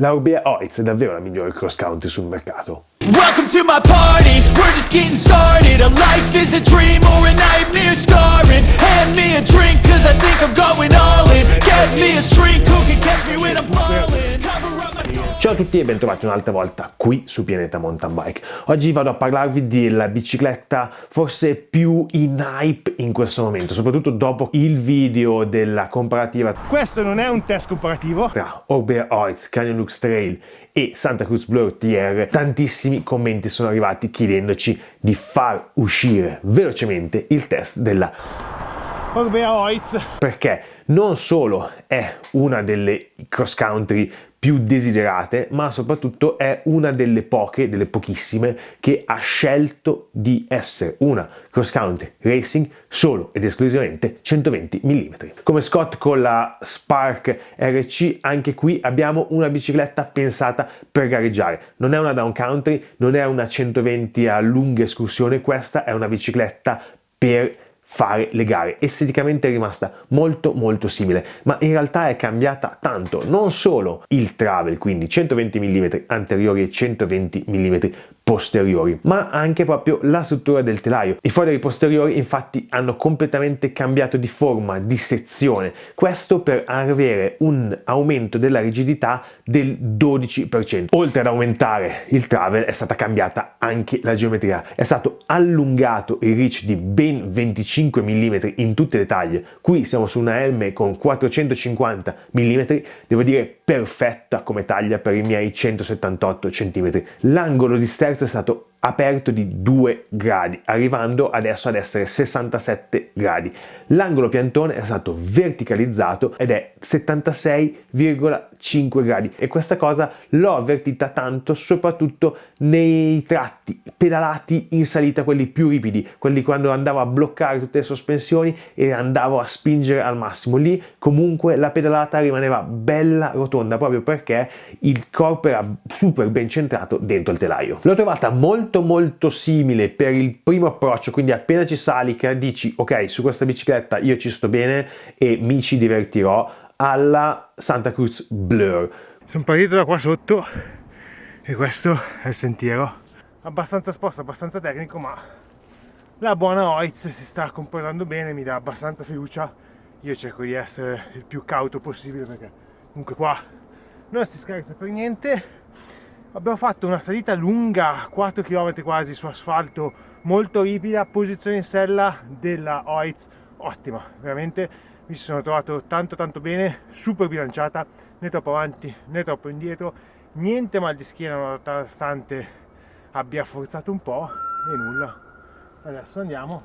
La Orbea Oiz è davvero la migliore cross country sul mercato. Welcome to my party, we're just getting started. A life is a dream or a nightmare scarring. Hand me a drink cause I think I'm going all in. Get me a shrink who can catch me when I'm falling. Cover up my scars. Ciao a tutti e bentrovati un'altra volta qui su Pianeta Mountain Bike. Oggi vado a parlarvi della bicicletta forse più in hype in questo momento, soprattutto dopo il video della comparativa. Questo non è un test comparativo Tra Orbea Oiz, Canyon Lux Trail e Santa Cruz Blur TR. Tantissimi commenti sono arrivati chiedendoci di far uscire velocemente il test della Orbea Oiz, perché non solo è una delle cross country più desiderate, ma soprattutto è una delle pochissime che ha scelto di essere una cross country racing solo ed esclusivamente 120 mm. Come Scott con la Spark RC, anche qui abbiamo una bicicletta pensata per gareggiare. Non è una down country, non è una 120 a lunga escursione, questa è una bicicletta per fare le gare. Esteticamente è rimasta molto simile, ma in realtà è cambiata tanto. Non solo il travel, quindi 120 mm anteriori e 120 mm posteriori, ma anche proprio la struttura del telaio. I foderi posteriori infatti hanno completamente cambiato di forma, di sezione, questo per avere un aumento della rigidità del 12%. Oltre ad aumentare il travel è stata cambiata anche la geometria, è stato allungato il reach di ben 25 mm in tutte le taglie. Qui siamo su una M con 450 mm, devo dire perfetta come taglia per i miei 178 cm. L'angolo di sterzo è stato aperto di 2 gradi, arrivando adesso ad essere 67 gradi. L'angolo piantone è stato verticalizzato ed è 76,5 gradi e questa cosa l'ho avvertita tanto soprattutto nei tratti pedalati in salita, quelli più ripidi, quelli quando andavo a bloccare tutte le sospensioni e andavo a spingere al massimo. Lì comunque la pedalata rimaneva bella rotonda proprio perché il corpo era super ben centrato dentro il telaio. L'ho trovata molto simile per il primo approccio, quindi appena ci sali che dici ok, su questa bicicletta io ci sto bene e mi ci divertirò, alla Santa Cruz Blur. sono partito da qua sotto e questo è il sentiero, abbastanza esposto, abbastanza tecnico, ma la buona Oiz si sta comportando bene, mi dà abbastanza fiducia. Io cerco di essere il più cauto possibile perché comunque qua non si scherza per niente. Abbiamo fatto una salita lunga, 4 km quasi su asfalto, molto ripida, posizione in sella della Oiz ottima, veramente mi sono trovato tanto bene, super bilanciata, né troppo avanti né troppo indietro, niente mal di schiena nonostante abbia forzato un po' e nulla. Adesso andiamo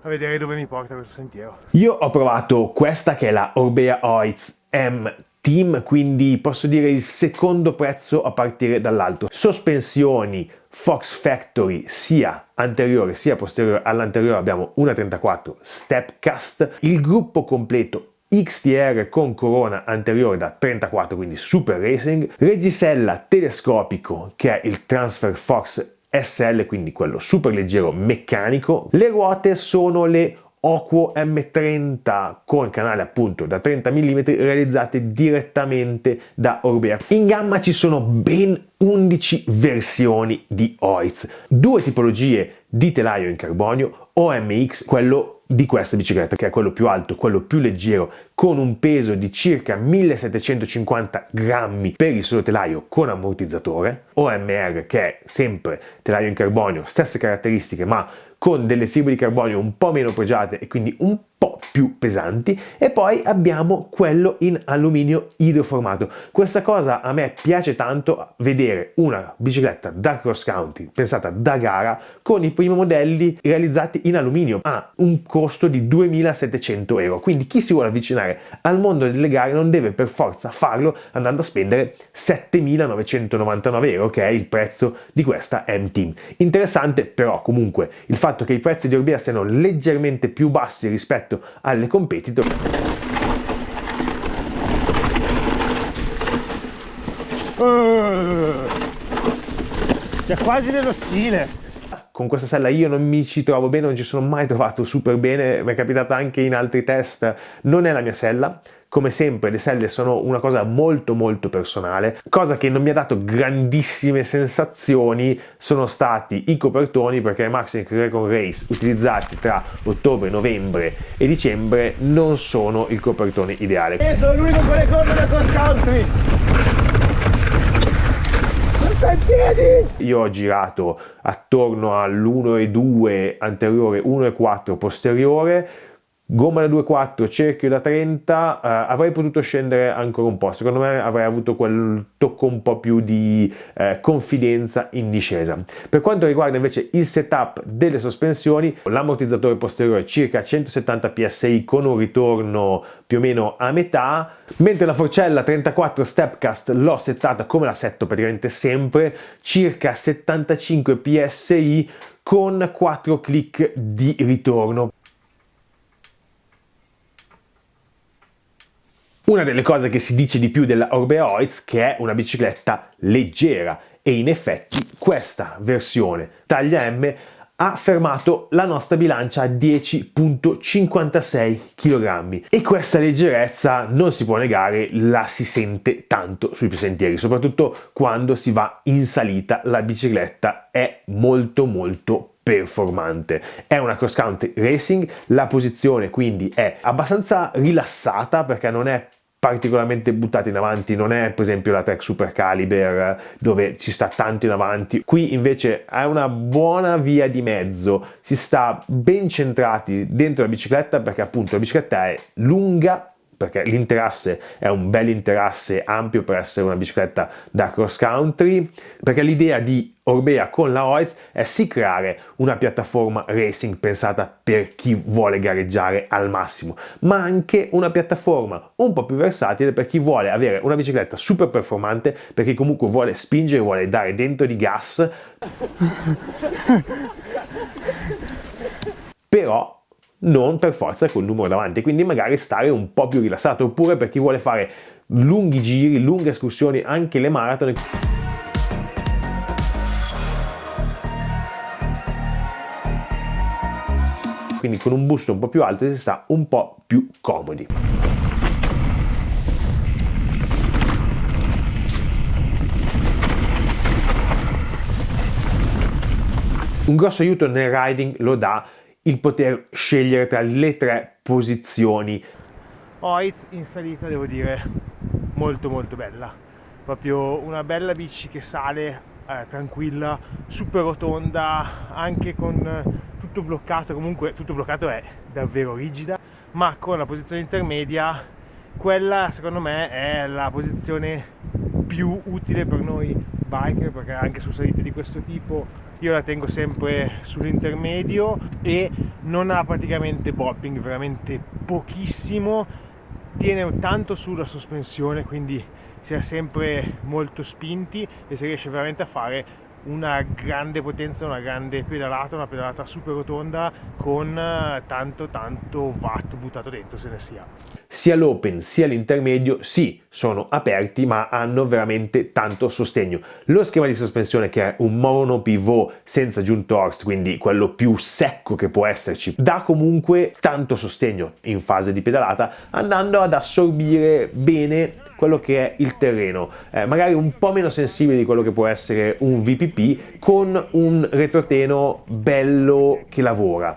a vedere dove mi porta questo sentiero. Io ho provato questa che è la Orbea Oiz M Team, quindi posso dire il secondo prezzo a partire dall'alto. Sospensioni Fox Factory sia anteriore sia posteriore. All'anteriore abbiamo una 34 Stepcast, il gruppo completo XTR con corona anteriore da 34, quindi super racing, reggisella telescopico che è il Transfer Fox SL, quindi quello super leggero meccanico. Le ruote sono le Oquo M30 con canale appunto da 30 mm realizzate direttamente da Orbea. In gamma ci sono ben 11 versioni di Oiz, 2 tipologie di telaio in carbonio, OMX, quello di questa bicicletta che è quello più alto, quello più leggero, con un peso di circa 1750 grammi per il solo telaio con ammortizzatore, OMR che è sempre telaio in carbonio, stesse caratteristiche ma con delle fibre di carbonio un po' meno pregiate e quindi un po' più pesanti, e poi abbiamo quello in alluminio idroformato. Questa cosa a me piace tanto, vedere una bicicletta da cross country pensata da gara con i primi modelli realizzati in alluminio a un costo di 2.700 euro, quindi chi si vuole avvicinare al mondo delle gare non deve per forza farlo andando a spendere 7.999 euro che è il prezzo di questa M-Team. Interessante però comunque il fatto che i prezzi di Orbea siano leggermente più bassi rispetto alle competitor. C'è quasi dello stile. con questa sella io non mi ci trovo bene, non ci sono mai trovato super bene, mi è capitato anche in altri test, non è la mia sella. Come sempre le selle sono una cosa molto molto personale. Cosa che non mi ha dato grandissime sensazioni sono stati i copertoni, perché i Maxxis Recon Race utilizzati tra ottobre, novembre e dicembre non sono il copertone ideale. Sono l'unico con le corna da cross country. Non sta in piedi! Io ho girato attorno all'1,2 anteriore, 1,4 posteriore, gomma da 2,4, cerchio da 30, avrei potuto scendere ancora un po', secondo me avrei avuto quel tocco un po' più di confidenza in discesa. Per quanto riguarda invece il setup delle sospensioni, l'ammortizzatore posteriore circa 170 psi con un ritorno più o meno a metà, mentre la forcella 34 Stepcast l'ho settata come la setto praticamente sempre, circa 75 psi con 4 click di ritorno. Una delle cose che si dice di più della Orbea Oiz che è una bicicletta leggera, e in effetti questa versione taglia M ha fermato la nostra bilancia a 10,56 kg, e questa leggerezza, non si può negare, la si sente tanto sui sentieri, soprattutto quando si va in salita. La bicicletta è molto molto performante. È una cross country racing, la posizione quindi è abbastanza rilassata perché non è particolarmente buttata in avanti, non è per esempio la Trek Super Caliber dove ci sta tanto in avanti. Qui invece è una buona via di mezzo, si sta ben centrati dentro la bicicletta perché appunto la bicicletta è lunga, perché l'interasse è un bel interasse ampio per essere una bicicletta da cross country, perché l'idea di Orbea con la Oiz è sì creare una piattaforma racing pensata per chi vuole gareggiare al massimo, ma anche una piattaforma un po' più versatile per chi vuole avere una bicicletta super performante, per chi comunque vuole spingere, vuole dare dentro di gas, però non per forza col numero davanti, quindi magari stare un po' più rilassato, oppure per chi vuole fare lunghi giri, lunghe escursioni, anche le marathon. Quindi con un busto un po' più alto si sta un po' più comodi. Un grosso aiuto nel riding lo dà il poter scegliere tra le 3 posizioni. Oiz in salita devo dire molto molto bella, proprio una bella bici che sale tranquilla, super rotonda, anche con tutto bloccato. Comunque tutto bloccato è davvero rigida, ma con la posizione intermedia, quella secondo me è la posizione più utile per noi biker, perché anche su salite di questo tipo io la tengo sempre sull'intermedio e non ha praticamente bobbing, veramente pochissimo, tiene tanto sulla sospensione, quindi si è sempre molto spinti e si riesce veramente a fare una grande potenza, una grande pedalata, una pedalata super rotonda con tanto watt buttato dentro, se ne sia. Sia l'open sia l'intermedio sì, sono aperti, ma hanno veramente tanto sostegno. Lo schema di sospensione, che è un mono pivot senza giunto Horst, quindi quello più secco che può esserci, dà comunque tanto sostegno in fase di pedalata, andando ad assorbire bene quello che è il terreno, magari un po' meno sensibile di quello che può essere un VPP, con un retroteno bello che lavora.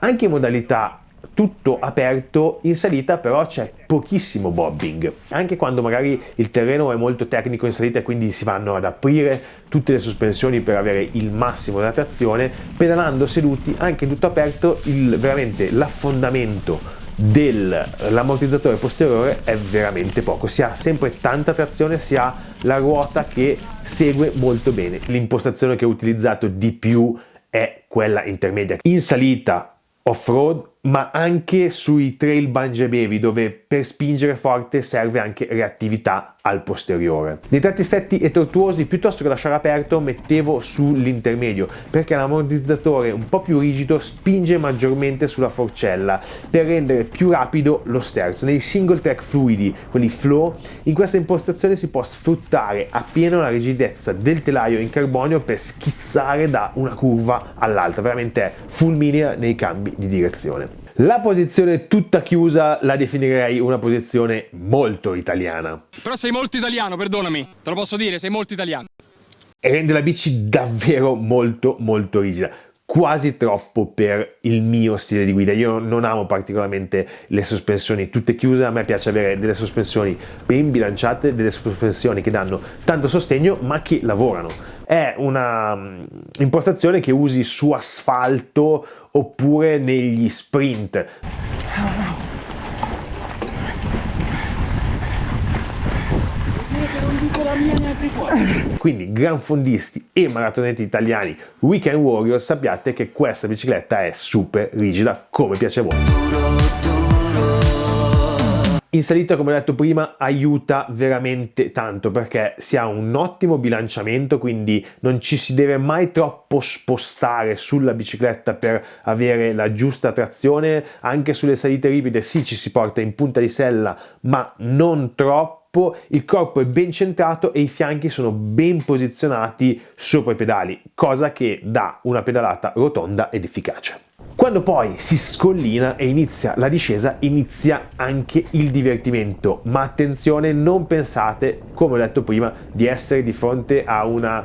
Anche in modalità tutto aperto in salita però c'è pochissimo bobbing, anche quando magari il terreno è molto tecnico in salita e quindi si vanno ad aprire tutte le sospensioni per avere il massimo della trazione. Pedalando seduti anche in tutto aperto, veramente l'affondamento dell'ammortizzatore posteriore è veramente poco, si ha sempre tanta trazione, si ha la ruota che segue molto bene. L'impostazione che ho utilizzato di più è quella intermedia in salita off-road, ma anche sui trail Bangebevi, dove per spingere forte serve anche reattività al posteriore. Nei tratti stretti e tortuosi, piuttosto che lasciare aperto, mettevo sull'intermedio, perché l'ammortizzatore un po' più rigido spinge maggiormente sulla forcella per rendere più rapido lo sterzo. Nei single track fluidi, quelli flow, in questa impostazione si può sfruttare appieno la rigidezza del telaio in carbonio per schizzare da una curva all'altra, veramente fulminea nei cambi di direzione. La posizione tutta chiusa la definirei una posizione molto italiana. Però sei molto italiano, perdonami, te lo posso dire, sei molto italiano. E rende la bici davvero molto molto rigida, quasi troppo per il mio stile di guida. Io non amo particolarmente le sospensioni tutte chiuse, a me piace avere delle sospensioni ben bilanciate, delle sospensioni che danno tanto sostegno ma che lavorano. È una impostazione che usi su asfalto oppure negli sprint. Quindi gran fondisti e maratonetti italiani, weekend warrior, sappiate che questa bicicletta è super rigida come piace a voi. In salita, come ho detto prima, aiuta veramente tanto perché si ha un ottimo bilanciamento, quindi non ci si deve mai troppo spostare sulla bicicletta per avere la giusta trazione. Anche sulle salite ripide sì, ci si porta in punta di sella, ma non troppo. Il corpo è ben centrato e i fianchi sono ben posizionati sopra i pedali, cosa che dà una pedalata rotonda ed efficace. Quando poi si scollina e inizia la discesa, inizia anche il divertimento, ma attenzione, non pensate, come ho detto prima, di essere di fronte a una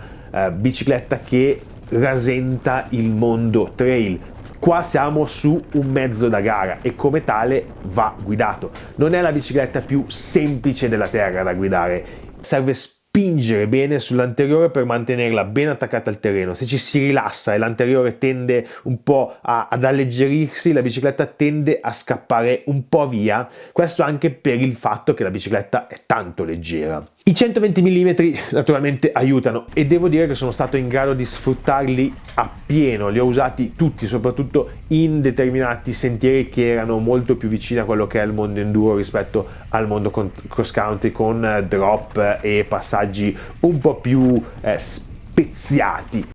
bicicletta che rasenta il mondo trail. Qua siamo su un mezzo da gara e come tale va guidato. Non è la bicicletta più semplice della terra da guidare, serve spingere bene sull'anteriore per mantenerla ben attaccata al terreno. Se ci si rilassa e l'anteriore tende un po' ad alleggerirsi, la bicicletta tende a scappare un po' via, questo anche per il fatto che la bicicletta è tanto leggera. I 120 mm naturalmente aiutano e devo dire che sono stato in grado di sfruttarli appieno, li ho usati tutti, soprattutto in determinati sentieri che erano molto più vicini a quello che è il mondo enduro rispetto al mondo cross country, con drop e passaggi un po' più speziati.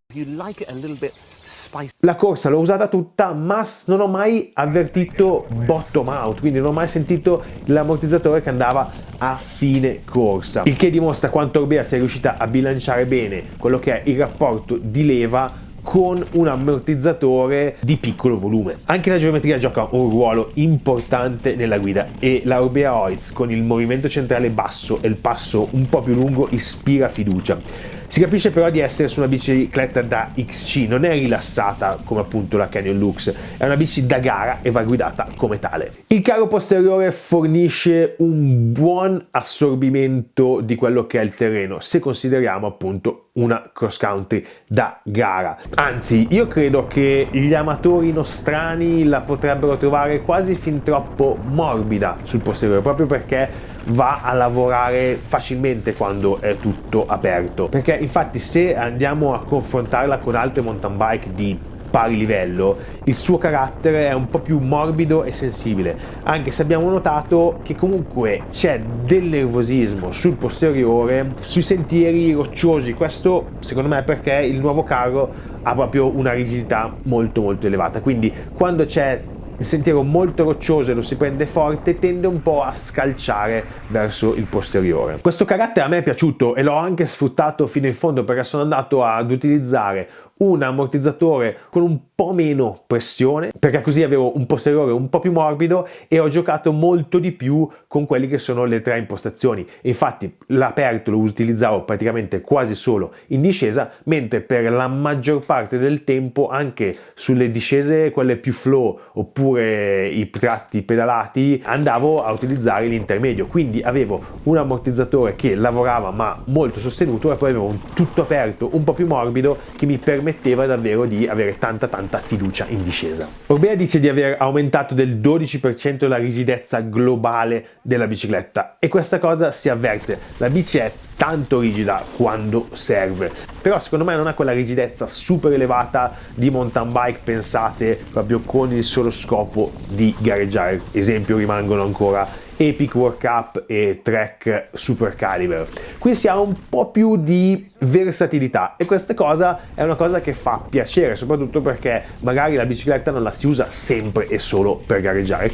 La corsa l'ho usata tutta, ma non ho mai avvertito bottom out, quindi non ho mai sentito l'ammortizzatore che andava a fine corsa, il che dimostra quanto Orbea sia riuscita a bilanciare bene quello che è il rapporto di leva con un ammortizzatore di piccolo volume. Anche la geometria gioca un ruolo importante nella guida e la Orbea Oiz, con il movimento centrale basso e il passo un po' più lungo, ispira fiducia. Si capisce però di essere su una bicicletta da XC, non è rilassata come appunto la Canyon Lux, è una bici da gara e va guidata come tale. Il caro posteriore fornisce un buon assorbimento di quello che è il terreno, se consideriamo appunto una cross country da gara. Anzi, io credo che gli amatori nostrani la potrebbero trovare quasi fin troppo morbida sul posteriore, proprio perché va a lavorare facilmente quando è tutto aperto, perché infatti se andiamo a confrontarla con altre mountain bike di pari livello, il suo carattere è un po' più morbido e sensibile, anche se abbiamo notato che comunque c'è del nervosismo sul posteriore, sui sentieri rocciosi. Questo secondo me è perché il nuovo carro ha proprio una rigidità molto molto elevata, quindi quando c'è il sentiero molto roccioso e lo si prende forte, tende un po' a scalciare verso il posteriore. Questo carattere a me è piaciuto e l'ho anche sfruttato fino in fondo, perché sono andato ad utilizzare un ammortizzatore con un po' meno pressione, perché così avevo un posteriore un po' più morbido e ho giocato molto di più con quelli che sono le tre impostazioni. Infatti l'aperto lo utilizzavo praticamente quasi solo in discesa, mentre per la maggior parte del tempo anche sulle discese quelle più flow oppure i tratti pedalati andavo a utilizzare l'intermedio, quindi avevo un ammortizzatore che lavorava ma molto sostenuto e poi avevo un tutto aperto un po' più morbido che mi permetteva davvero di avere tanta fiducia in discesa. Orbea dice di aver aumentato del 12% la rigidezza globale della bicicletta e questa cosa si avverte. La bici è tanto rigida quando serve, però secondo me non ha quella rigidezza super elevata di mountain bike pensate proprio con il solo scopo di gareggiare. Esempio rimangono ancora Epic Work Up e Trek Super Caliber. Qui si ha un po' più di versatilità e questa cosa è una cosa che fa piacere, soprattutto perché magari la bicicletta non la si usa sempre e solo per gareggiare.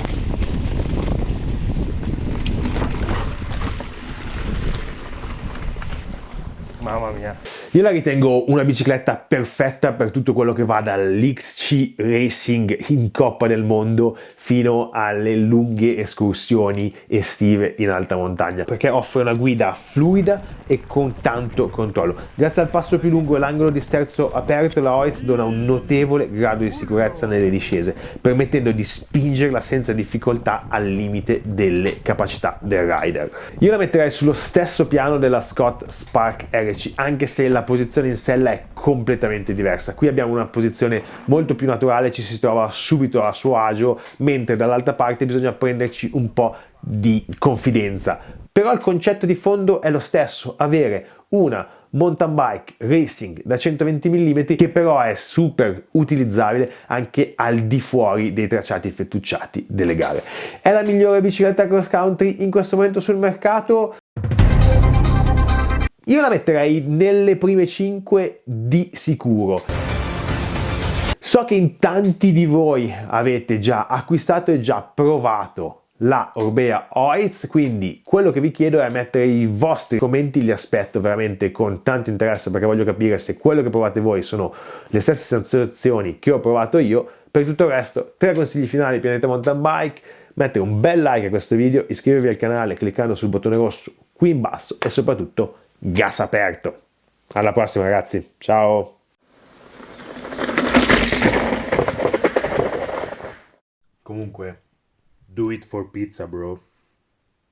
Mamma mia. Io la ritengo una bicicletta perfetta per tutto quello che va dall'XC Racing in Coppa del Mondo fino alle lunghe escursioni estive in alta montagna, perché offre una guida fluida e con tanto controllo. Grazie al passo più lungo e l'angolo di sterzo aperto, la Oiz dona un notevole grado di sicurezza nelle discese, permettendo di spingerla senza difficoltà al limite delle capacità del rider. Io la metterei sullo stesso piano della Scott Spark RC, anche se la posizione in sella è completamente diversa. Qui abbiamo una posizione molto più naturale, ci si trova subito a suo agio, mentre dall'altra parte bisogna prenderci un po' di confidenza. Però il concetto di fondo è lo stesso, avere una mountain bike racing da 120 mm che però è super utilizzabile anche al di fuori dei tracciati fettucciati delle gare. È la migliore bicicletta cross country in questo momento sul mercato? Io la metterei nelle prime 5 di sicuro. So che in tanti di voi avete già acquistato e già provato la Orbea Oiz, quindi quello che vi chiedo è mettere i vostri commenti, li aspetto veramente con tanto interesse perché voglio capire se quello che provate voi sono le stesse sensazioni che ho provato io. Per tutto il resto, 3 consigli finali Pianeta Mountain Bike: mettere un bel like a questo video, iscrivervi al canale cliccando sul bottone rosso qui in basso e soprattutto gas aperto. Alla prossima ragazzi, ciao! Comunque, do it for pizza, bro.